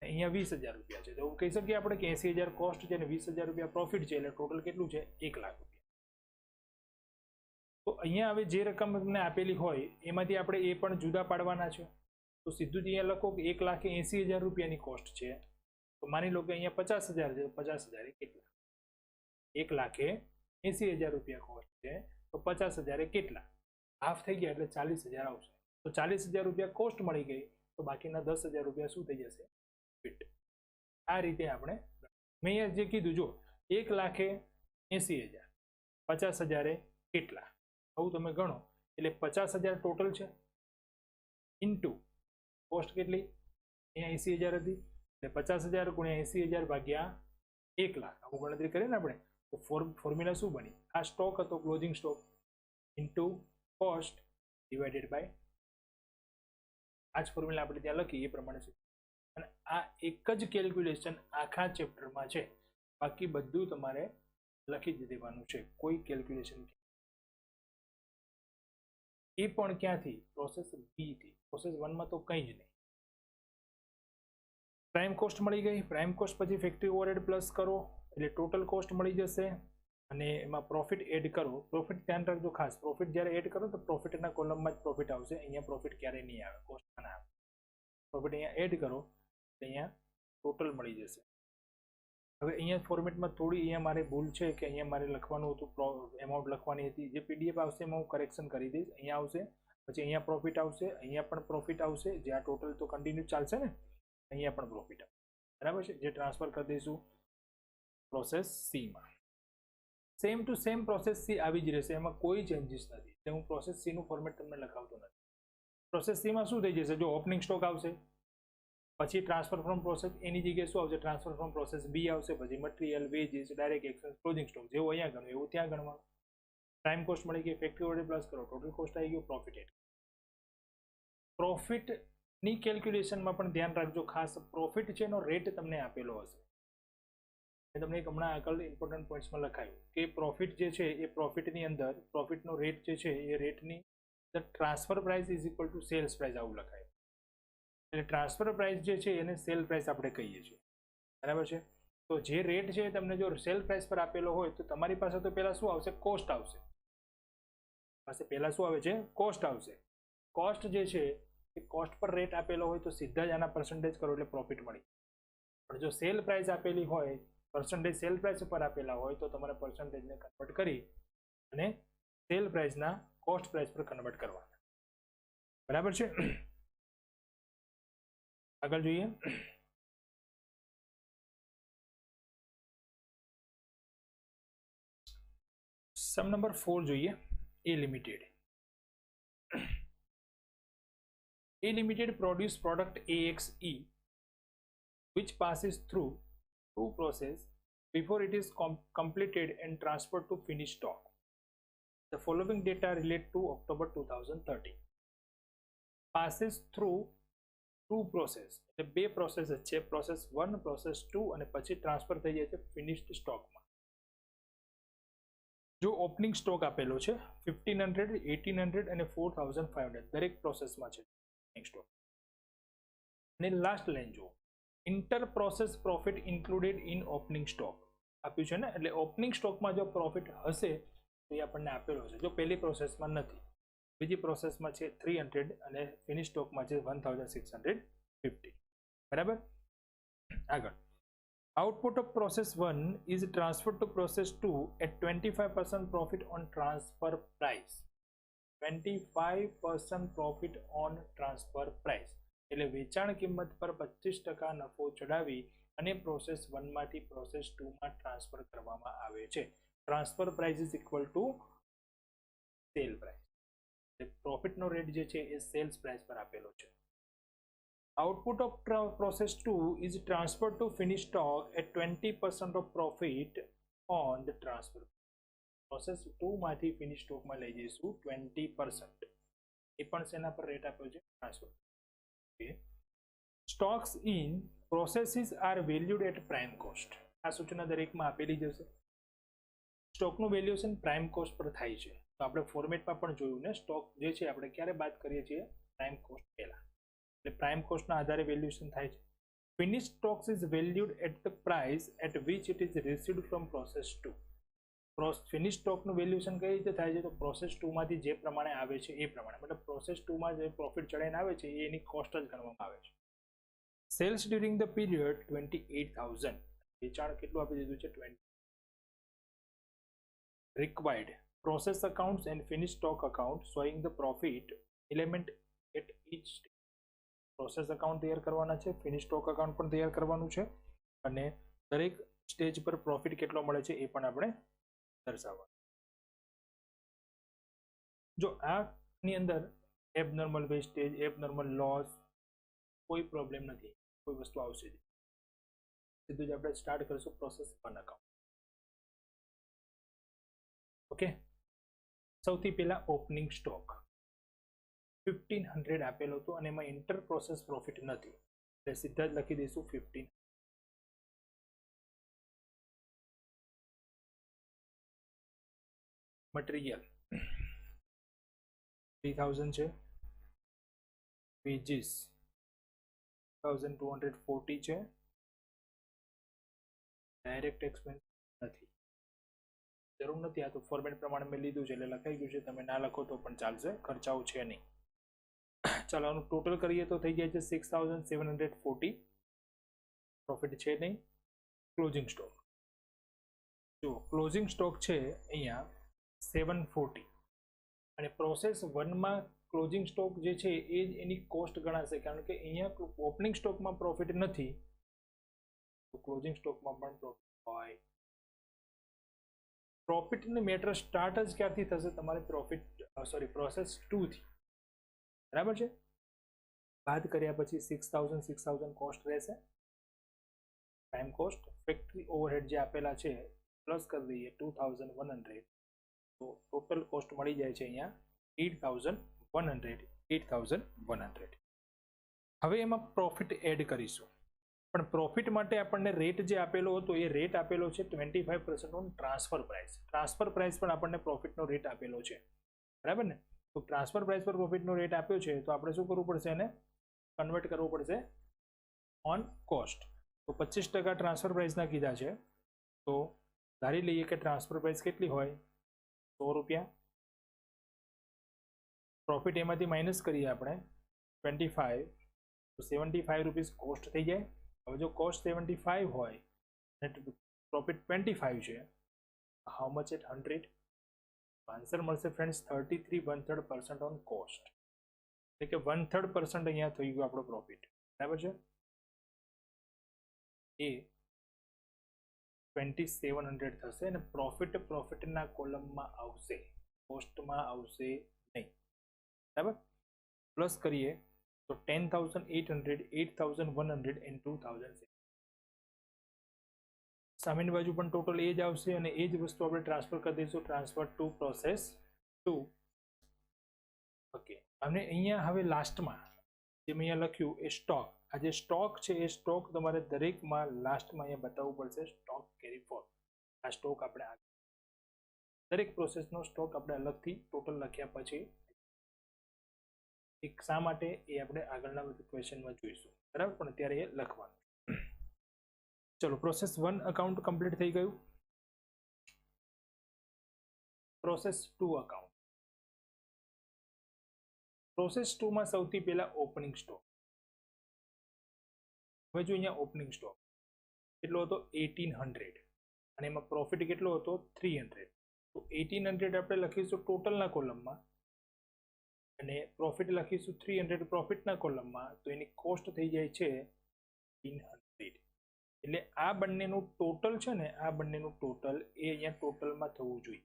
અહીંયા 20,000 રૂપિયા છે તો એવું કહી શકીએ આપણે કે 80,000 કોસ્ટ છે અને 20,000 રૂપિયા પ્રોફિટ છે એટલે ટોટલ કેટલું છે 1 લાખ રૂપિયા તો અહીંયા હવે જે રકમ તમને આપેલી હોય એમાંથી આપણે એ પણ જુદા પાડવાના છે તો સીધું જ અહીંયા લખો કે 1,80,000 રૂપિયાની કોસ્ટ છે તો માની લો કે અહીંયા 50,000 છે તો 50,000 કેટલા 1,80,000 રૂપિયા કોસ્ટ છે તો 50,000 કેટલા હાફ થઈ ગયા એટલે 40,000 આવશે તો 40,000 રૂપિયા કોસ્ટ મળી ગઈ તો બાકીના 10,000 રૂપિયા શું થઈ જશે ફિટ આ રીતે આપણે મેં અહીંયા જે કીધું જો 1,80,000 50,000 કેટલા આવું તમે ગણો એટલે 50,000 ટોટલ છે ઇન્ટુ કોસ્ટ કેટલી અહીંયા 80,000 હતી એટલે 50,000 ગુણ્યા 80,000 ભાગ્યા 1 લાખ આવું ગણતરી કરીએ ને આપણે તો ફોર્મ્યુલા શું બની આ સ્ટોક હતો closing stock into cost divided by આ જ ફોર્મ્યુલા આપણે ત્યાં લખી એ પ્રમાણે છે અને આ એક જ કેલ્ક્યુલેશન આખા ચેપ્ટરમાં છે બાકી બધું તમારે લખી જ દેવાનું છે કોઈ કેલ્ક્યુલેશન એ પણ ક્યાંથી પ્રોસેસ બી થી પ્રોસેસ 1 માં તો કંઈ જ નહીં પ્રાઇમ કોસ્ટ મળી ગઈ પ્રાઇમ કોસ્ટ પછી ફેક્ટરી ઓવરહેડ પ્લસ કરો એટલે ટોટલ કોસ્ટ મળી જશે અને એમાં પ્રોફિટ એડ કરો પ્રોફિટ ધ્યાન રાખજો ખાસ પ્રોફિટ જ્યારે એડ કરો તો પ્રોફિટના કોલમમાં જ પ્રોફિટ આવશે અહીંયા પ્રોફિટ ક્યારેય નહીં આવે કોસ્ટમાં ના આવે પ્રોફિટ અહીંયા એડ કરો એટલે અહીંયા ટોટલ મળી જશે હવે અહીંયા ફોર્મેટમાં થોડી અહીંયા મારે ભૂલ છે કે અહીંયા મારે લખવાનું હતું એમાઉન્ટ લખવાની હતી જે પીડીએફ આવશે એમાં હું કરેક્શન કરી દઈશ અહીંયા આવશે પછી અહીંયા પ્રોફિટ આવશે અહીંયા પણ પ્રોફિટ આવશે જે આ ટોટલ તો કન્ટિન્યુ ચાલશે ને અહીંયા પણ પ્રોફિટ આવશે બરાબર છે જે ટ્રાન્સફર કરી દઈશું પ્રોસેસ સીમાં same to same process C આવી જ રહેશે એમાં કોઈ ચેન્જીસ નથી એટલે હું પ્રોસેસ સીનું ફોર્મેટ તમને લખાવતો નથી પ્રોસેસ સીમાં શું થઈ જશે જો ઓપનિંગ સ્ટોક આવશે પછી ટ્રાન્સફર ફ્રોમ પ્રોસેસ એની જગ્યાએ શું આવશે ટ્રાન્સફર ફ્રોમ પ્રોસેસ બી આવશે પછી material veggies direct expense closing stock જેવું અહીંયા ગણવું એવું ત્યાં ગણવાનું ટાઈમ કોસ્ટ મળી ગઈ ફેક્ટરી ઓવરહેડ પ્લસ કરો ટોટલ કોસ્ટ આવી ગયું પ્રોફિટ એડ પ્રોફિટની કેલ્ક્યુલેશનમાં પણ ધ્યાન રાખજો ખાસ પ્રોફિટ છે એનો રેટ તમને આપેલો હશે મેં તમને એક હમણાં આગળ ઇમ્પોર્ટન્ટ પોઈન્ટ્સમાં લખાયું કે પ્રોફિટ જે છે એ પ્રોફિટની અંદર પ્રોફિટનો રેટ જે છે એ રેટની the transfer price is equal to sales price આવું લખાયું એટલે ટ્રાન્સફર પ્રાઇસ જે છે એને સેલ પ્રાઇસ આપણે કહીએ છીએ બરાબર છે તો જે રેટ છે તમને જો સેલ પ્રાઇસ પર આપેલો હોય તો તમારી પાસે તો પહેલાં શું આવશે કોસ્ટ આવશે પાસે પહેલાં શું આવે છે કોસ્ટ આવશે કોસ્ટ જે છે એ કોસ્ટ પર રેટ આપેલો હોય તો સીધા જ આના પર્સન્ટેજ કરો એટલે પ્રોફિટ મળી પણ જો સેલ પ્રાઇસ આપેલી હોય પર્સન્ટેજ સેલ પ્રાઇસ ઉપર આપેલા હોય તો તમારે પર્સન્ટેજને કન્વર્ટ કરી અને સેલ પ્રાઇસના કોસ્ટ પ્રાઇસ પર કન્વર્ટ કરવાના બરાબર છે આગળ જોઈએ સમ નંબર 4 જોઈએ એ limited A Limited produce product AXE which passes through two process before it is completed and transferred to finished stock. The following data relate to October 2013. Passes through two process એટલે બે process છે process 1 process 2 અને પછી transfer થઈ જાય છે finished સ્ટોકમાં જો ઓપનિંગ સ્ટોક આપેલો છે 1500 1800 અને 4500 દરેક પ્રોસેસમાં છે સ્ટોક અને લાસ્ટ લાઈન જો inter process profit included in opening stock આપ્યું છે ને એટલે ઓપનિંગ સ્ટોકમાં જો પ્રોફિટ હશે તો એ આપણને આપેલો છે જો પહેલી પ્રોસેસમાં નથી બીજી પ્રોસેસમાં છે 300 અને ફિનિશ સ્ટોકમાં છે 1650 બરાબર આગળ Output of process 1 is transferred to process 2 at 25% profit on transfer price. 25% profit on transfer price એટલે વેચાણ કિંમત પર 25% નફો ચડાવી અને પ્રોસેસ 1 માંથી પ્રોસેસ 2 માં ટ્રાન્સફર કરવામાં આવે છે. Transfer price is equal to sale price. Profit નો રેટ જે છે એ સેલ્સ પ્રાઇસ પર આપેલો છે. Output of process 2 is transferred to finished stock at 20% of profit on the transfer. Process 2 માંથી finished stock માં લઈ જઈશું 20%. એ પણ શેના પર રેટ આપ્યો છે? Transfer. Okay. Stocks in processes are valued at prime cost. આ સૂચના દરેકમાં આપેલી જ હશે. સ્ટોકનું વેલ્યુએશન પ્રાઇમ કોસ્ટ પર થાય છે. તો આપણે ફોર્મેટમાં પણ જોયું ને, સ્ટોક જે છે આપણે ક્યારે બાદ કરીએ છીએ? પ્રાઇમ કોસ્ટ પહેલા. प्राइम कॉस्ट आधारे वेल्यूएशन थाय छे. Finished stocks is valued at the price at which it is received from process 2. Finished stock નું વેલ્યુએશન કઈ રીતે થાય છે? તો પ્રોસેસ 2 માંથી જે પ્રમાણે આવે છે એ પ્રમાણે, મતલબ પ્રોસેસ 2 માં જે પ્રોફિટ ચડાઈને આવે છે એની કોસ્ટ જ ગણવામાં આવે છે. Sales during the period 28000. વેચાણ કેટલું આપી દીધું છે? 20. Required process accounts and finished stock account showing the profit element at each stage. Process account તૈયાર કરવાના છે, ફિનિશ સ્ટોક અકાઉન્ટ પણ તૈયાર કરવાનું છે અને દરેક સ્ટેજ પર પ્રોફિટ કેટલો મળે છે એ પણ આપણે દર્શાવવાનું. જો આની અંદર એબનોર્મલ વેસ્ટેજ, એબનોર્મલ લોસ, કોઈ પ્રોબ્લેમ નથી, કોઈ વસ્તુ આવશે જ. સીધું જ આપણે સ્ટાર્ટ કરીશું પ્રોસેસ 1 અકાઉન્ટ. ઓકે, સૌથી પહેલા ઓપનિંગ સ્ટોક 1500 આપેલો હતો અને એમાં ઇન્ટર પ્રોસેસ પ્રોફિટ નથી એટલે સીધા જ લખી દઈશું 15. મટીરિયલ 3000 છે. વેજીસ 1240 છે. ડાયરેક્ટ એક્સપેન્સ નથી, જરૂર નથી. આ તો ફોર્મેટ પ્રમાણે મેં લીધું છે એટલે લખાઈ ગયું છે. તમે ના લખો તો પણ ચાલશે, ખર્ચાઓ છે નહીં. ચાલો આનું ટોટલ કરીએ તો થઈ જાય છે 6740. પ્રોફિટ છે નહીં. ક્લોઝિંગ સ્ટોક જો ક્લોઝિંગ સ્ટોક છે અહીંયા 740 અને પ્રોસેસ 1 માં ક્લોઝિંગ સ્ટોક જે છે એ જ એની કોસ્ટ ગણાશે, કારણ કે અહીંયા ઓપનિંગ સ્ટોકમાં પ્રોફિટ નથી તો ક્લોઝિંગ સ્ટોકમાં પણ પ્રોફિટ હોય. પ્રોફિટની મેટર સ્ટાર્ટ જ ક્યારથી થશે? તમારે પ્રોસેસ 2 થી, બરાબર છે. બાદ કર્યા પછી 6000 કોસ્ટ રહેશે, ટાઈમ કોસ્ટ. ફેક્ટરી ઓવરહેડ જે આપેલા છે પ્લસ કરી દઈએ 2100, તો ટોટલ કોસ્ટ મળી જાય છે અહીંયા 8100. હવે એમાં પ્રોફિટ એડ કરીશું, પણ પ્રોફિટ માટે આપણને રેટ જે આપેલો હતો એ રેટ આપેલો છે 25% on transfer price. Transfer price પણ આપણને પ્રોફિટનો રેટ આપેલો છે, બરાબર ને? તો ટ્રાન્સફર પ્રાઇસ પર પ્રોફિટનો રેટ આપ્યો છે તો આપણે શું કરવું પડશે? એને કન્વર્ટ કરવું પડશે ઓન કોસ્ટ. તો 25% ટ્રાન્સફર પ્રાઇસના કીધા છે, તો ધારી લઈએ કે ટ્રાન્સફર પ્રાઇસ કેટલી હોય? 100 રૂપિયા. પ્રોફિટ એમાંથી માઇનસ કરીએ આપણે 25, તો 75 રૂપીસ કોસ્ટ થઈ જાય. હવે જો કોસ્ટ 75 હોય અને પ્રોફિટ 25 છે, હાઉ મચ એટ 100? આન્સર મળશે ફ્રેન્ડ્સ 33 ઓન કોસ્ટ, એટલે કે 1/3% અહીંયા થઈ ગયું આપણો પ્રોફિટ, બરાબર છે. એ 2700 થશે અને પ્રોફિટના કોલમમાં આવશે, કોસ્ટમાં આવશે નહીં, બરાબર. પ્લસ કરીએ તો 10,800, 8,100 and 2,000. સામેની બાજુ પણ ટોટલ એ જ આવશે અને એ જ વસ્તુ આપણે ટ્રાન્સફર કરી દઈશું ટ્રાન્સફર ટુ પ્રોસેસ 2. ઓકે, અને અહીંયા હવે લાસ્ટમાં જે મેં અહીંયા લખ્યું એ સ્ટોક, આ જે સ્ટોક છે એ સ્ટોક તમારે દરેકમાં લાસ્ટમાં અહીંયા બતાવવું પડશે સ્ટોક કેરી ફોરવર્ડ. આ સ્ટોક આપણે દરેક પ્રોસેસનો સ્ટોક આપણે અલગથી ટોટલ લખ્યા પછી એક શા માટે એ આપણે આગળના ક્વેશ્ચનમાં જોઈશું, બરાબર, પણ અત્યારે એ લખવાનું. ચલો, પ્રોસેસ 1 અકાઉન્ટ કમ્પ્લીટ થઈ ગયું. Process 2 account. પ્રોસેસ 2 માં સૌથી પહેલા ઓપનિંગ સ્ટોક. હવે જો અહીંયા ઓપનિંગ સ્ટોક કેટલો હતો 1800 અને એમાં પ્રોફિટ કેટલો હતો 300. તો 1800 આપણે લખીશું ટોટલના કોલમમાં અને પ્રોફિટ લખીશું 300 પ્રોફિટના કોલમમાં. તો એની કોસ્ટ થઈ જાય છે 1800. એટલે આ બંનેનું ટોટલ છે ને, આ બંનેનું ટોટલ એ અહીંયા ટોટલમાં થવું જોઈએ.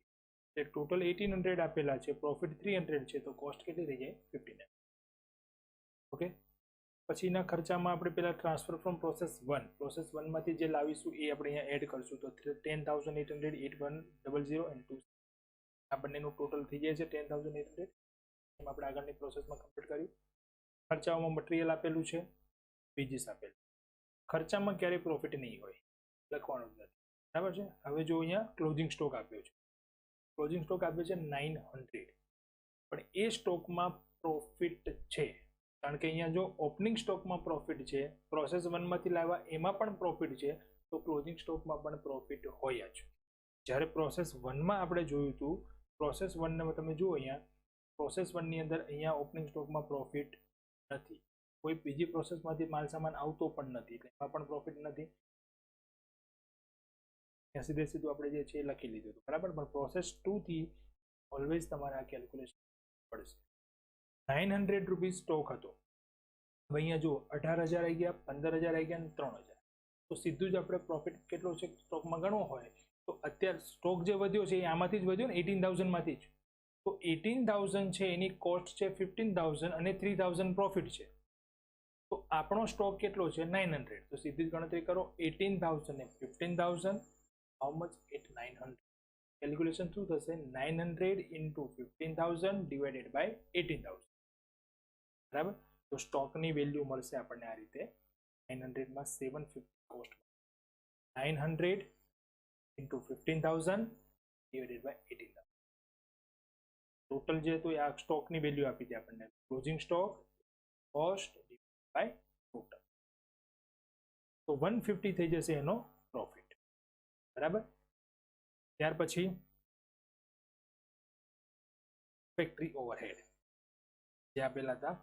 એટલે ટોટલ 1800 આપેલા છે, પ્રોફિટ 300 છે, તો કોસ્ટ કેટલી થઈ જાય 1500. ઓકે. પછીના ખર્ચામાં આપણે પહેલા ટ્રાન્સફર ફ્રોમ પ્રોસેસ 1, પ્રોસેસ 1 માંથી જે લાવીશું એ આપણે અહીંયા એડ કરશું. તો 10,800, 8100 and 2. આ બંનેનું ટોટલ થઈ જાય છે 10,800. એમ આપણે આગળની પ્રોસેસમાં કમ્પ્લીટ કર્યું. ખર્ચાઓમાં મટીરિયલ આપેલું છે, વેજીસ આપેલું. ખર્ચામાં ક્યારેય પ્રોફિટ નહીં હોય, લખવાનું જ નથી, બરાબર છે. હવે જો અહીંયા ક્લોઝિંગ સ્ટોક આપ્યો છે, ક્લોઝિંગ સ્ટોક આપ્યો છે 900, પણ એ સ્ટોકમાં પ્રોફિટ છે, કારણ કે અહીંયા જો ઓપનિંગ સ્ટોકમાં પ્રોફિટ છે, પ્રોસેસ 1 માંથી લાવવા એમાં પણ પ્રોફિટ છે, તો ક્લોઝિંગ સ્ટોકમાં પણ પ્રોફિટ હોય જ. જ્યારે પ્રોસેસ 1 માં આપણે જોયું હતું, પ્રોસેસ 1 ને તમે જુઓ અહીંયા, પ્રોસેસ 1 ની અંદર અહીંયા ઓપનિંગ સ્ટોકમાં પ્રોફિટ નથી, કોઈ બીજી પ્રોસેસમાંથી માલ સામાન આવતો પણ નથી, એટલે એમાં પણ પ્રોફિટ નથી. સીધે સીધું આપણે જે છે એ લખી લીધું હતું, બરાબર. પણ પ્રોસેસ 2 થી ઓલવેઝ તમારે આ કેલ્ક્યુલેશન પડશે. 900 રૂપીસ સ્ટોક હતો, હવે અહીંયા જુઓ 18,000 આવી ગયા, 15,000 આવી ગયા અને 3,000. તો સીધું જ આપણે પ્રોફિટ કેટલો છે સ્ટોકમાં ગણવો હોય તો અત્યારે સ્ટોક જે વધ્યો છે એ આમાંથી જ વધ્યો ને, 18,000 માંથી જ. તો 18,000 છે એની કોસ્ટ છે 15,000 અને 3,000 પ્રોફિટ છે. તો આપણો સ્ટોક કેટલો છે 900. તો સીધી જ ગણતરી કરો, 18,000 ને 15,000, હાઉ મચ? 900. કેલ્ક્યુલેશન શું થશે? 900 into 15,000 divided by 18,000, બરાબર. તો સ્ટોકની વેલ્યુ મળશે આપણને આ રીતે, 900 માં 750 cost, 900 into 15,000 divided by 18,000. Total જે હતું આ સ્ટોકની વેલ્યુ આપી હતી આપણને, closing stock cost by total. તો 150 થઈ જશે એનો પ્રોફિટ, બરાબર. ત્યાર પછી ફેક્ટરી ઓવરહેડ જે આપેલા હતા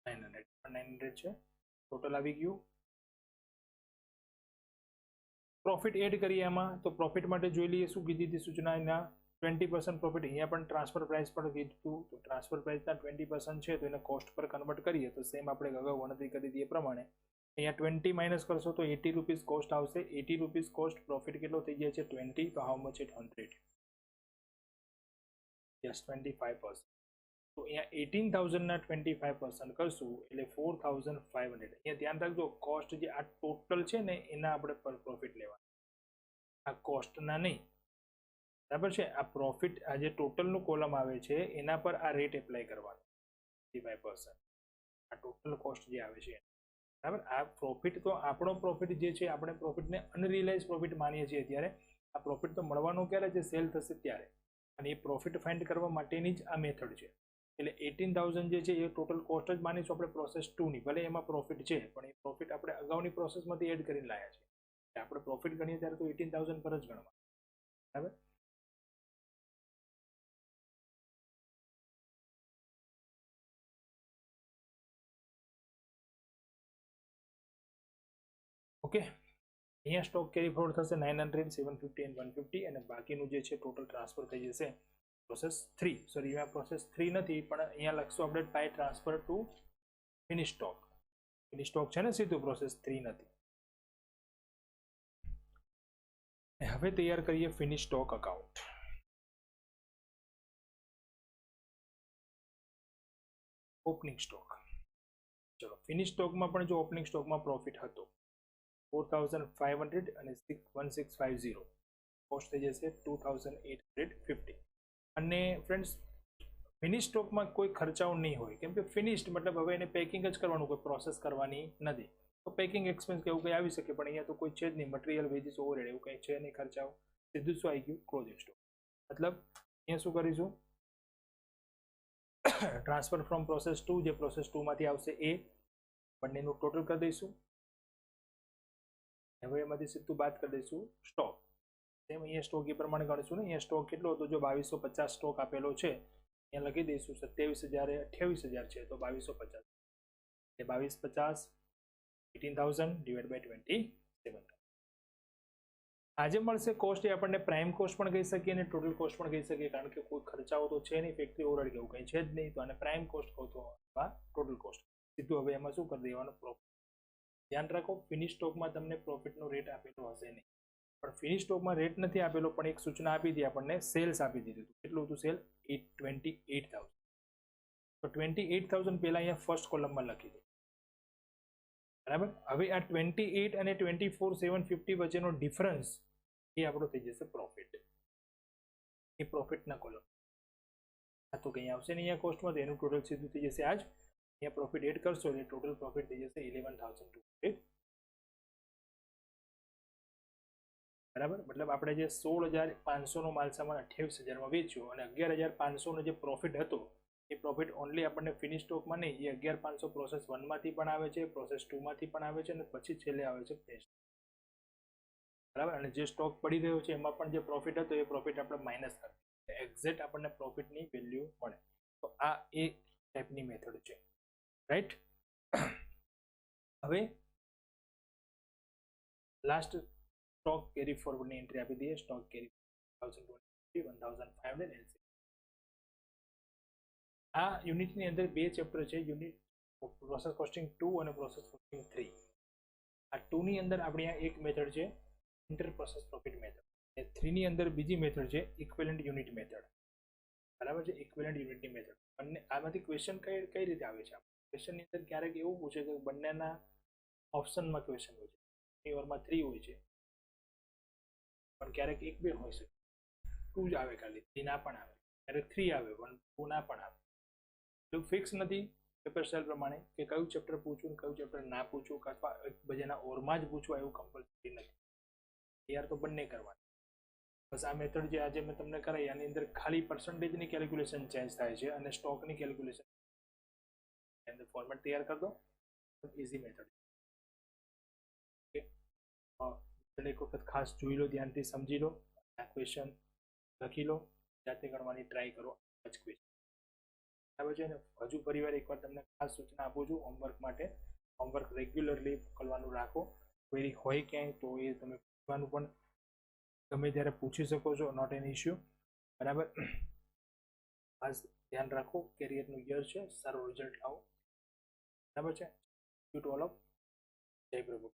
900 છે, ટોટલ આવી ગયું. પ્રોફિટ એડ કરીએ એમાં, તો પ્રોફિટ માટે જોઈ લઈએ શું કીધી હતી સૂચના. એના 20% પ્રોફિટ, અહીંયા પણ ટ્રાન્સફર પ્રાઇસ પણ કીધું. તો ટ્રાન્સફર પ્રાઇસના 20% છે તો એને કોસ્ટ પર કન્વર્ટ કરીએ તો સેમ આપણે અગાઉ ગણતરી કરી હતી એ પ્રમાણે અહીંયા 20 માઇનસ કરશો તો 80 રૂપીસ કોસ્ટ આવશે. 80 રૂપીસ કોસ્ટ, પ્રોફિટ કેટલો થઈ જાય છે 20, તો હાઉ મચ? 100. યસ, 25%. તો અહીંયા 18,000 ના 25% કરશું એટલે 4,500. અહીંયા ધ્યાન રાખજો, કોસ્ટ જે આ ટોટલ છે ને એના આપણે પર પ્રોફિટ લેવા, આ કોસ્ટના નહીં, બરાબર છે. આ પ્રોફિટ, આ જે ટોટલનું કોલમ આવે છે એના પર આ રેટ એપ્લાય કરવાનો 25%, આ ટોટલ કોસ્ટ જે આવે છે, બરાબર. આ પ્રોફિટ તો આપણો પ્રોફિટ જે છે, આપણે પ્રોફિટને અનરિયલાઇઝ પ્રોફિટ માનીએ છીએ ત્યારે. આ પ્રોફિટ તો મળવાનો ક્યારે છે? સેલ થશે ત્યારે. અને એ પ્રોફિટ ફાઇન્ડ કરવા માટેની જ આ મેથડ છે. એટલે 18,000 જે છે એ ટોટલ કોસ્ટ જ માનીશું આપણે પ્રોસેસ 2 ની. ભલે એમાં પ્રોફિટ છે પણ એ પ્રોફિટ આપણે અગાઉની પ્રોસેસમાંથી એડ કરીને લાયા છે. એટલે આપણે પ્રોફિટ ગણીએ ત્યારે તો 18,000 પર જ ગણવા, બરાબર. ઓકે. અહીંયા સ્ટોક કેરી ફોરવર્ડ થશે 900, 750 and 150, અને બાકીનું જે છે ટોટલ ટ્રાન્સફર થઈ જશે પ્રોસેસ 3. સોરી, અહીંયા પ્રોસેસ 3 નથી, પણ અહીંયા લખશું આપણે by transfer to finish stock. Finish stock છે ને સીધું, પ્રોસેસ 3 નથી. હવે તૈયાર કરીએ finish stock account. Opening stock. ચલો, ફિનિશ સ્ટોકમાં પણ જો ઓપનિંગ સ્ટોકમાં પ્રોફિટ હતો 4,500 અને 1650, કોસ્ટ થઈ જશે 2,850. અને ફ્રેન્ડ્સ, ફિનિશ સ્ટોકમાં કોઈ ખર્ચાઓ નહીં હોય, કેમ કે ફિનિશ્ડ મતલબ હવે એને પેકિંગ જ કરવાનું, કોઈ પ્રોસેસ કરવાની નથી. તો પેકિંગ એક્સપેન્સ કે એવું કંઈ આવી શકે, પણ અહીંયા તો કોઈ છે જ નહીં. મટીરિયલ, વેજીસ, ઓવરહેડ એવું કંઈ છે નહીં ખર્ચાઓ. સીધું શું આવી ગયું? Closing stock. મતલબ અહીંયા શું કરીશું? ટ્રાન્સફર ફ્રોમ પ્રોસેસ 2, જે પ્રોસેસ 2 માંથી આવશે એ બંનેનું ટોટલ કરી દઈશું. હવે એમાંથી સીધું બાદ કરી દઈશું સ્ટોક. સેમ અહીંયા સ્ટોક એ પ્રમાણે ગણીશું ને. અહીંયા સ્ટોક કેટલો હતો? જો 2250 સ્ટોક આપેલો છે, અહીંયા લખી દઈશું 27,000 એ 28,000 છે, તો 2250 એટલે 2250 18,000 ડિવાઇડ બાય 27,000. આજે મળશે કોસ્ટ એ આપણને પ્રાઇમ કોસ્ટ પણ કહી શકીએ અને ટોટલ કોસ્ટ પણ કહી શકીએ, કારણ કે કોઈ ખર્ચાઓ તો છે નહીં, ફેક્ટરી ઓવરહેડ કે એવું કંઈ છે જ નહીં, તો આને પ્રાઇમ કોસ્ટ કહો તો અથવા ટોટલ કોસ્ટ સીધું. હવે એમાં શું કરી દેવાનું, પ્રોફિટ. ધ્યાન રાખો, ફિનિશ સ્ટોકમાં તમને પ્રોફિટનો રેટ આપેલો હશે નહીં, પણ ફિનિશ સ્ટોકમાં રેટ નથી આપેલો, પણ એક સૂચના આપી હતી આપણને, સેલ્સ આપી દીધું હતું. કેટલું હતું સેલ? 28,000. તો 28,000 પહેલા અહીંયા ફર્સ્ટ કોલમમાં લખી દો, બરાબર. હવે આ 28 અને 24,750 વચ્ચેનો ડિફરન્સ એ આપણો થઈ જશે પ્રોફિટ, એ પ્રોફિટના કોલમ. આ તો કંઈ આવશે નહીં અહીંયા કોસ્ટમાં, તો એનું ટોટલ સીધું થઈ જશે આજ. અહીંયા પ્રોફિટ એડ કરશો એટલે ટોટલ પ્રોફિટ થઈ જશે 11,200, બરાબર. મતલબ આપણે જે 16,500 નો માલસામાન 28,000 વેચ્યો અને 11,500 નો જે પ્રોફિટ હતો, એ પ્રોફિટ ઓનલી આપણને ફિનિશ સ્ટોકમાં નહીં, એ 11,500 પ્રોસેસ 1 માંથી પણ આવે છે, પ્રોસેસ 2 માંથી પણ આવે છે, અને પછી છેલ્લે આવે છે ફિનિશ, બરાબર. અને જે સ્ટોક પડી રહ્યો છે એમાં પણ જે પ્રોફિટ હતો એ પ્રોફિટ આપણે માઇનસ કરીએ, એક્ઝેક્ટ આપણને પ્રોફિટની વેલ્યુ મળે. તો આ એ ટાઈપની મેથડ છે, રાઈટ. હવે લાસ્ટ સ્ટોક કેરી ફોરવર્ડની એન્ટ્રી આપી દઈએ. સ્ટોક કેરી 1,500 LC. આ યુનિટની અંદર બે ચેપ્ટર છે, યુનિટ પ્રોસેસ કોસ્ટિંગ 2 અને પ્રોસેસ કોસ્ટિંગ 3. આ 2 ની અંદર આપણી આ એક મેથડ છે ઇન્ટર પ્રોસેસ પ્રોફિટ મેથડ, અને 3 ની અંદર બીજી મેથડ છે ઇક્વિવેલન્ટ યુનિટ મેથડ, બરાબર છે. ઇક્વિવેલન્ટ યુનિટની મેથડ, બંને આમાંથી ક્વેશ્ચન કઈ રીતે આવે છે? ક્વેશ્ચનની અંદર ક્યારેક એવું પૂછે કે બંનેના ઓપ્શનમાં ક્વેશ્ચન હોય છે, ઘણી વારમાં 3 હોય છે, પણ ક્યારેક 1-2 હોય છે, 2 જ આવે, ખાલી 3 ના પણ આવે, ક્યારેક 3 આવે પણ 2 ના પણ આવે. એવું ફિક્સ નથી પેપર સ્ટાઇલ પ્રમાણે કે કયું ચેપ્ટર પૂછવું કયું ચેપ્ટર ના પૂછવું, અથવા એકબીજાના ઓરમાં જ પૂછવા, એવું કમ્પલસરી નથી. તૈયાર તો બંને કરવાના. બસ આ મેથડ જે આજે મેં તમને કરાવી, આની અંદર ખાલી પર્સન્ટેજની કેલ્ક્યુલેશન ચેન્જ થાય છે અને સ્ટોકની કેલ્ક્યુલેશન, અંદર ફોર્મેટ તૈયાર કરી દો, ઇઝી મેથડ. ઓકે, એક વખત ખાસ જોઈ લો, ધ્યાનથી સમજી લો, આ ક્વેશ્ચન લખી લો, જાતે ગણવાની ટ્રાય કરો. ક્વેશ્ચન બરાબર છે ને. હજુ ફરીવાર એકવાર તમને ખાસ સૂચના આપું છું હોમવર્ક માટે, હોમવર્ક રેગ્યુલરલી મોકલવાનું રાખો. ક્વેરી હોય ક્યાંય તો એ તમે પૂછવાનું પણ ગમે ત્યારે પૂછી શકો છો, નોટ એન ઇશ્યુ, બરાબર. ખાસ ધ્યાન રાખો, કેરિયરનું યર છે, સારું રિઝલ્ટ લાવો, બરાબર છે. યુ ટુ ઓલ ઓફ, જય પ્રભુ.